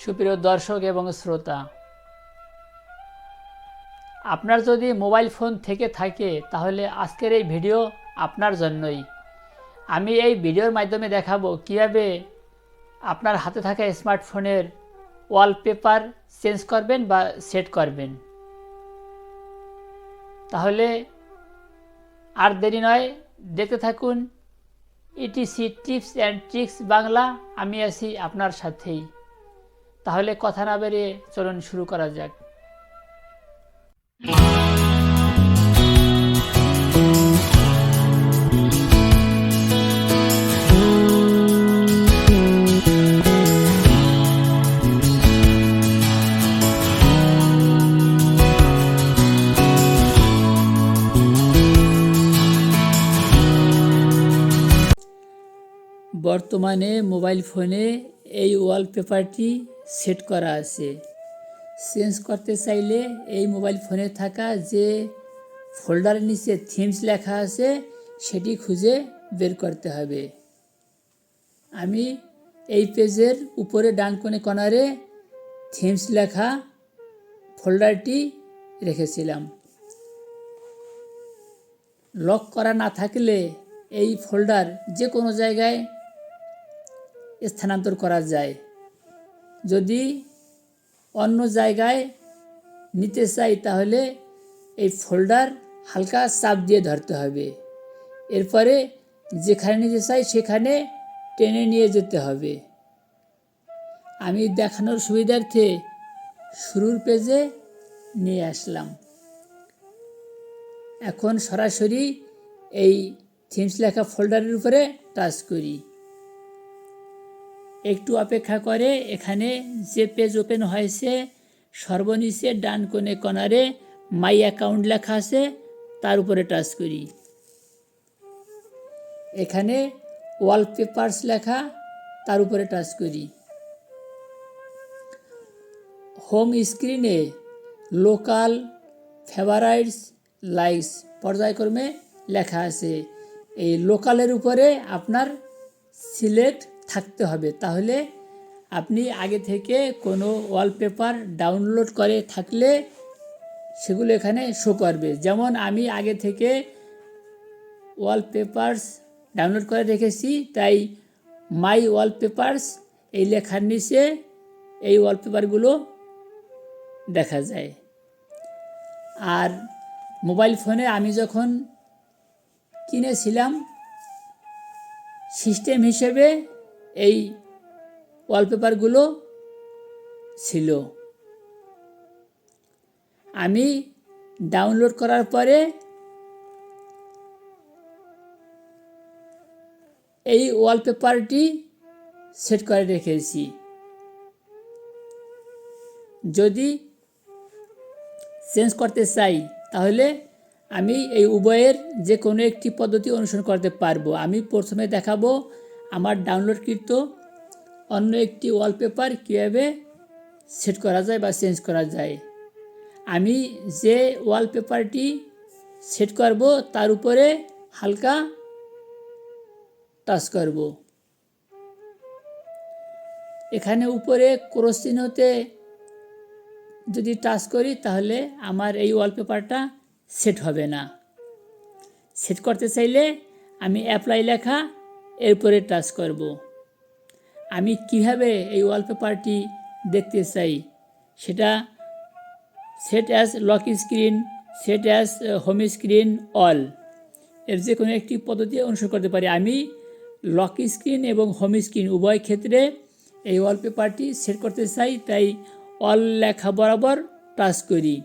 সুপ্রিয় দর্শক এবং শ্রোতা, আপনার যদি মোবাইল ফোন থেকে থাকে তাহলে আজকের এই ভিডিও আপনার জন্যই। আমি এই ভিডিওর মাধ্যমে দেখাবো কিভাবে আপনার হাতে থাকা স্মার্টফোনের ওয়ালপেপার চেঞ্জ করবেন বা সেট করবেন। তাহলে আর দেরি নয়, দেখতে থাকুন etc tips and tricks Bangla. আমি আছি আপনার সাথেই। তাহলে কথা না বেরিয়ে চলুন শুরু করা যাক। বর্তমানে মোবাইল ফোনে এই ওয়ালপেপারটি সেট করা আছে। চেঞ্জ করতে চাইলে এই মোবাইল ফোনে থাকা যে ফোল্ডারের নিচে থিমস লেখা আছে সেটি খুঁজে বের করতে হবে। আমি এই পেজের উপরে ডান কর্নারে থিমস লেখা ফোল্ডারটি রেখেছিলাম। লক করা না থাকলে এই ফোল্ডার যে কোনো জায়গায় স্থানান্তর করা যায়। যদি অন্য জায়গায় নিতে চাই তাহলে এই ফোল্ডার হালকা চাপ দিয়ে ধরতে হবে। এরপরে যেখানে নিতে চাই সেখানে টেনে নিয়ে যেতে হবে। আমি দেখানোর সুবিধার্থে শুরুর পেজে নিয়ে আসলাম। এখন সরাসরি এই থিমস লেখা ফোল্ডারের উপরে টাচ করি। একটু অপেক্ষা করে এখানে যে পেজ ওপেন হয়েছে সর্বনিচে ডান কর্নারে মাই অ্যাকাউন্ট লেখা আছে তার উপরে টাচ করি। এখানে ওয়ালপেপারস লেখা তার উপরে টাচ করি। হোম স্ক্রিনে লোকাল, ফেভারাইটস, লাইকস পর্যায়ক্রমে লেখা আছে। এই লোকালের উপরে আপনার সিলেক্ট থাকতে হবে, তাহলে আপনি আগে থেকে কোনো ওয়ালপেপার ডাউনলোড করে থাকলে সেগুলো এখানে শো করবে। যেমন আমি আগে থেকে ওয়ালপেপারস ডাউনলোড করে রেখেছি, তাই মাই ওয়ালপেপারস এই লেখার নিচে এই ওয়ালপেপারগুলো দেখা যায়। আর মোবাইল ফোনে আমি যখন কিনেছিলাম সিস্টেম হিসেবে এই ওয়ালপেপারগুলো ছিল। আমি ডাউনলোড করার পরে এই ওয়ালপেপারটি সেট করে রেখেছি। যদি চেঞ্জ করতে চাই তাহলে আমি এই উভয়ের যে কোনো একটি পদ্ধতি অনুসরণ করতে পারবো। আমি প্রথমে দেখাবো আমার ডাউনলোডকৃত অন্য একটি ওয়ালপেপার কীভাবে সেট করা যায় বা চেঞ্জ করা যায়। আমি যে ওয়ালপেপারটি সেট করব তার উপরে হালকা টাচ করব। এখানে উপরে ক্রস চিহ্নতে যদি টাচ করি তাহলে আমার এই ওয়ালপেপারটা সেট হবে না। সেট করতে চাইলে আমি অ্যাপ্লাই লেখা এরপরে টাচ করব। আমি কিভাবে এই ওয়ালপেপারটি দেখতে চাই সেটা set as lock screen, set as home screen, all এর যে কোনো একটি পদ্ধতি অনুসরণ করতে পারি। আমি লক স্ক্রিন এবং হোম স্ক্রিন উভয় ক্ষেত্রে এই ওয়ালপেপারটি সেট করতে চাই, তাই অল লেখা বরাবর টাচ করি।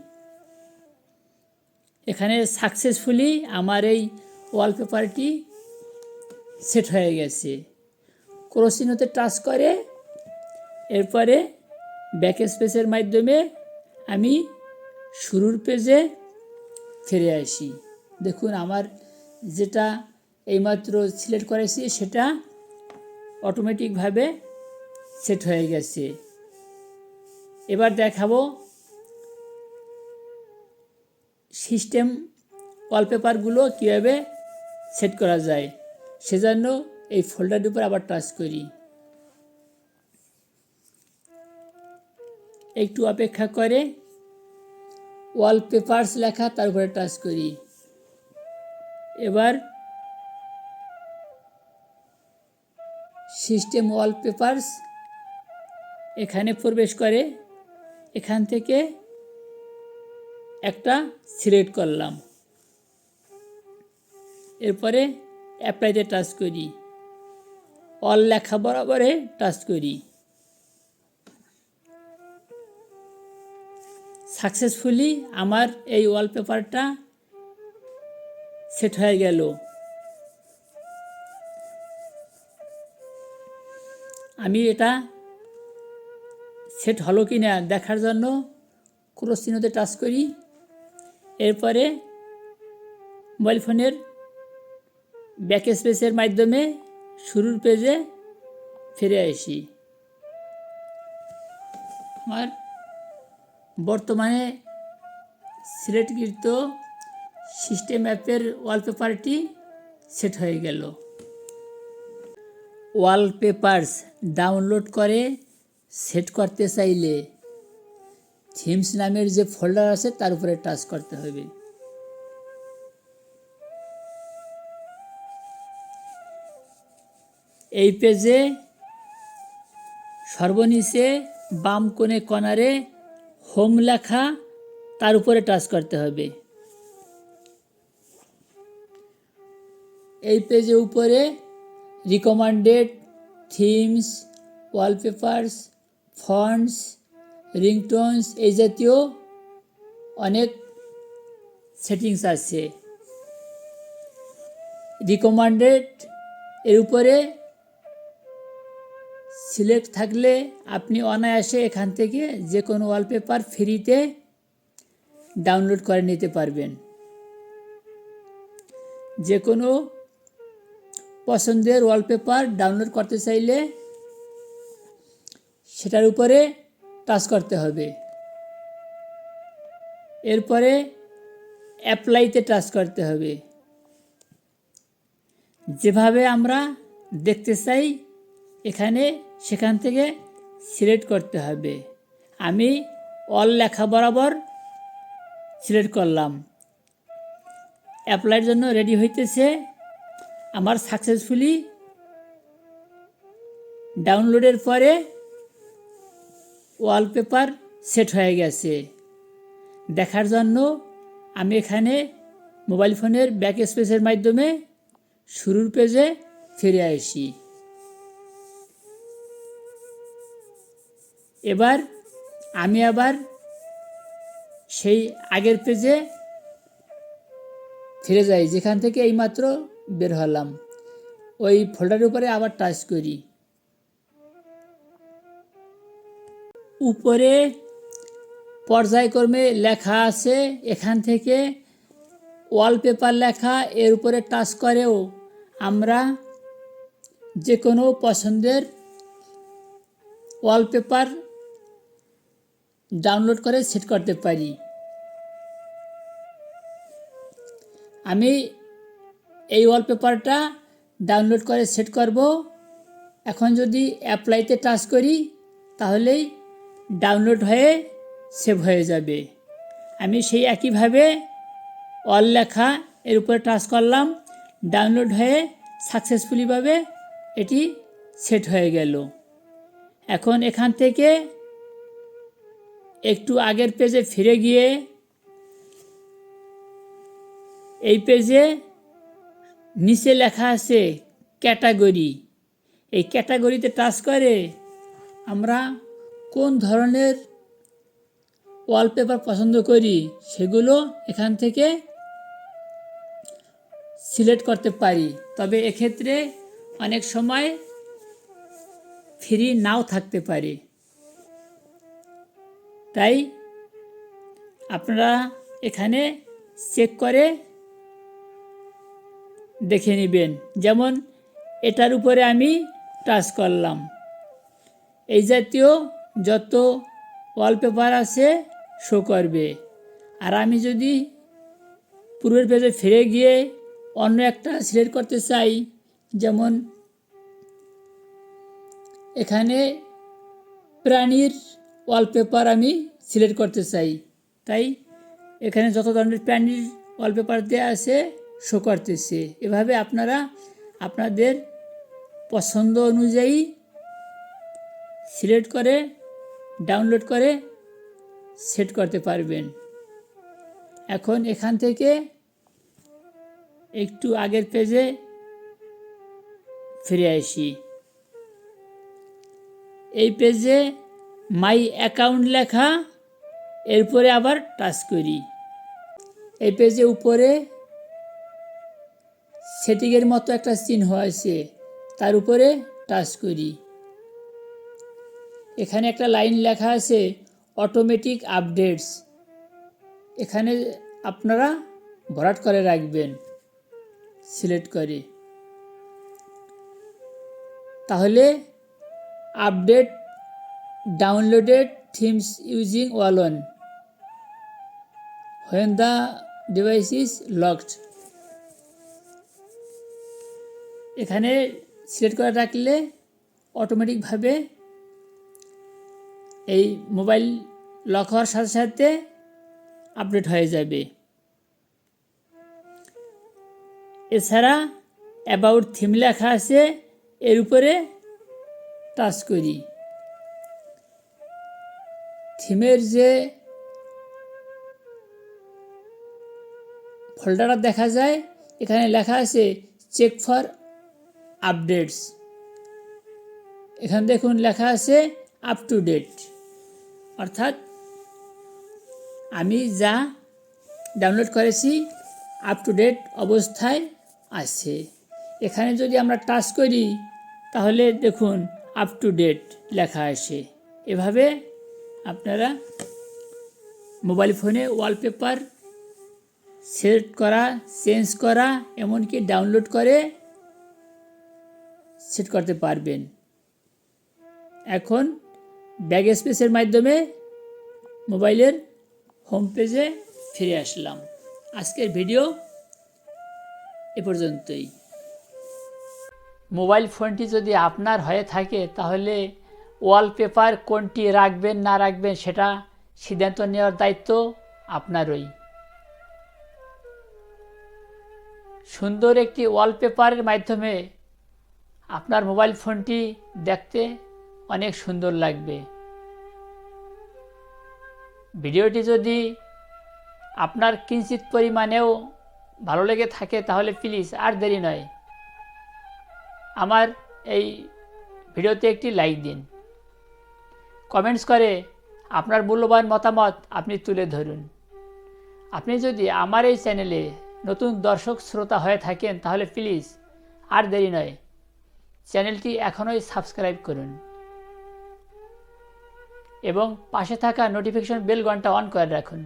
এখানে সাকসেসফুলি আমার এই ওয়ালপেপারটি সেট হয়ে গেছে। ক্রস চিহ্নতে টাচ করে এরপরে ব্যাক স্পেসের মাধ্যমে আমি শুরুর পেজে ফিরে আসি। দেখুন আমার যেটা এইমাত্র সিলেক্ট করেছি সেটা অটোমেটিকভাবে সেট হয়ে গেছে। এবার দেখাবো সিস্টেম ওয়ালপেপারগুলো কীভাবে সেট করা যায়। সেজন্য এই ফোল্ডারের উপর আবার টাচ করি। একটু অপেক্ষা করে ওয়ালপেপারস লেখা তার উপরে টাচ করি। এবার সিস্টেম ওয়ালপেপারস এখানে প্রবেশ করে, এখান থেকে একটা সিলেক্ট করলাম। এরপরে অ্যাপ্লাইতে টাচ করি, অল লেখা বরাবরে টাচ করি। সাকসেসফুলি আমার এই ওয়ালপেপারটা সেট হয়ে গেল। আমি এটা সেট হলো কি না দেখার জন্য ক্রস চিহ্নতে টাচ করি। এরপরে মোবাইল ফোনের ব্যাক স্পেসের মাধ্যমে শুরুর পেজে ফিরে আসি। আমার বর্তমানে সিলেক্টকৃত সিস্টেম অ্যাপের ওয়ালপেপারটি সেট হয়ে গেল। ওয়ালপেপারস ডাউনলোড করে সেট করতে চাইলে থিমস নামের যে ফোল্ডার আছে তার উপরে টাচ করতে হবে। এই পেজে সর্বনিচে বাম কোণে কর্নারে হোম লেখা তার উপরে টাচ করতে হবে। এই পেজে উপরে রিকমেন্ডেড, থিমস, ওয়ালপেপারস, ফন্টস, রিংটোনস এই জাতীয় অনেক সেটিংস আছে। রিকমেন্ডেড এর উপরে সিলেক্ট থাকলে আপনি অনায়াসে এখান থেকে যে কোনো ওয়ালপেপার ফ্রিতে ডাউনলোড করে নিতে পারবেন। যে কোনো পছন্দের ওয়ালপেপার ডাউনলোড করতে চাইলে সেটার উপরে টাচ করতে হবে। এরপরে অ্যাপ্লাইতে টাচ করতে হবে। যেভাবে আমরা দেখতে চাই এখানে সেখান থেকে সিলেক্ট করতে হবে। আমি অল লেখা বরাবর সিলেক্ট করলাম। অ্যাপ্লাইয়ের জন্য রেডি হইতেছে। আমার সাকসেসফুলি ডাউনলোডের পরে ওয়ালপেপার সেট হয়ে গেছে। দেখার জন্য আমি এখানে মোবাইল ফোনের ব্যাক স্পেসের মাধ্যমে শুরুর পেজে ফিরে আসি। এবার আমি আবার সেই আগের পেজে ফিরে যাই যেখান থেকে এইমাত্র বের হলাম। ওই ফোল্ডারের উপরে আবার টাচ করি। উপরে পর্যায়ক্রমে লেখা আছে, এখান থেকে ওয়ালপেপার লেখা এর উপরে টাচ করেও আমরা যে কোনো পছন্দের ওয়ালপেপার ডাউনলোড করে সেট করতে পারি। আমি এই ওয়ালপেপারটা ডাউনলোড করে সেট করব। এখন যদি অ্যাপ্লাইতে টাচ করি তাহলেই ডাউনলোড হয়ে সেভ হয়ে যাবে। আমি সেই একইভাবে অল লেখা এর উপরে টাচ করলাম, ডাউনলোড হয়ে সাকসেসফুলিভাবে এটি সেট হয়ে গেল। এখন এখান থেকে একটু আগের পেজে ফিরে গিয়ে এই পেজে নিচে লেখা আছে ক্যাটাগরি। এই ক্যাটাগরিতে টাচ করে আমরা কোন ধরনের ওয়ালপেপার পছন্দ করি সেগুলো এখান থেকে সিলেক্ট করতে পারি। তবে এক্ষেত্রে অনেক সময় ফ্রি নাও থাকতে পারে, তাই আপনারা এখানে চেক করে দেখে নেবেন। যেমন এটার উপরে আমি টাচ করলাম, এই জাতীয় যত ওয়ালপেপার আছে শো করবে। আর আমি যদি পূর্বের পেজে ফিরে গিয়ে অন্য একটা সিলেক্ট করতে চাই, যেমন এখানে প্রাণীর ওয়ালপেপার আমি সিলেক্ট করতে চাই, তাই এখানে যত ধরনের প্যান্ডেল ওয়ালপেপার দেওয়া আছে শো করতেছে। এভাবে আপনারা আপনাদের পছন্দ অনুযায়ী সিলেক্ট করে ডাউনলোড করে সেট করতে পারবেন। এখন এখান থেকে একটু আগের পেজে ফিরে আসি। এই পেজে মাই অ্যাকাউন্ট লেখা, এরপরে আবার টাচ করি। এই পেজে উপরে সেটিংয়ের মতো একটা চিহ্ন আছে, তার উপরে টাচ করি। এখানে একটা লাইন লেখা আছে অটোমেটিক আপডেটস, এখানে আপনারা ভরাট করে রাখবেন সিলেক্ট করে। তাহলে update downloaded themes using Walton when the device is locked, এখানে সিলেক্ট করে রাখলে অটোমেটিকভাবে এই মোবাইল লক হওয়ার সাথে সাথে আপডেট হয়ে যাবে। এছাড়া অ্যাবাউট থিম লেখা আছে, এর উপরে টাচ করি। থিমের যে ফোল্ডারটা দেখা যায়, এখানে লেখা আছে চেক ফর আপডেটস, এখানে দেখুন লেখা আছে আপ টু ডেট, অর্থাৎ আমি যা ডাউনলোড করেছি আপ টু ডেট অবস্থায় আছে। এখানে যদি আমরা টাচ করি তাহলে দেখুন আপ টু ডেট লেখা আসে। এভাবে আপনারা মোবাইল ফোনে ওয়ালপেপার সেট করা, চেঞ্জ করা, এমনকি ডাউনলোড করে সেট করতে পারবেন। এখন ব্যাক স্পেসের মাধ্যমে মোবাইলের হোম পেজে ফিরে আসলাম। আজকের ভিডিও এ পর্যন্তই। মোবাইল ফোনটি যদি আপনার হয়ে থাকে তাহলে ওয়ালপেপার কোনটি রাখবেন না রাখবেন সেটা সিদ্ধান্ত নেওয়ার দায়িত্ব আপনারই। সুন্দর একটি ওয়ালপেপারের মাধ্যমে আপনার মোবাইল ফোনটি দেখতে অনেক সুন্দর লাগবে। ভিডিওটি যদি আপনার কিঞ্চিত পরিমাণেও ভালো লেগে থাকে তাহলে প্লিজ আর দেরি নয়, আমার এই ভিডিওতে একটি লাইক দিন, কমেন্টস করে আপনার মূল্যবান মতামত আপনি তুলে ধরুন। আপনি যদি আমার এই চ্যানেলে নতুন দর্শক শ্রোতা হয়ে থাকেন তাহলে প্লিজ আর দেরি নয়, চ্যানেলটি এখনই সাবস্ক্রাইব করুন এবং পাশে থাকা নোটিফিকেশন বেল ঘন্টা অন করে রাখুন,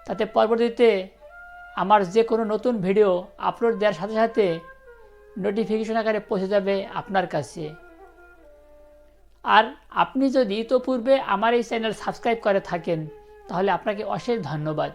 তাতে পরবর্তীতে আমার যে কোনো নতুন ভিডিও আপলোড দেওয়ার সাথে সাথে নোটিফিকেশন আকারে পৌঁছে যাবে আপনার কাছে। আর আপনি যদি ইতোপূর্বে আমার এই চ্যানেল সাবস্ক্রাইব করে থাকেন তাহলে আপনাকে অশেষ ধন্যবাদ।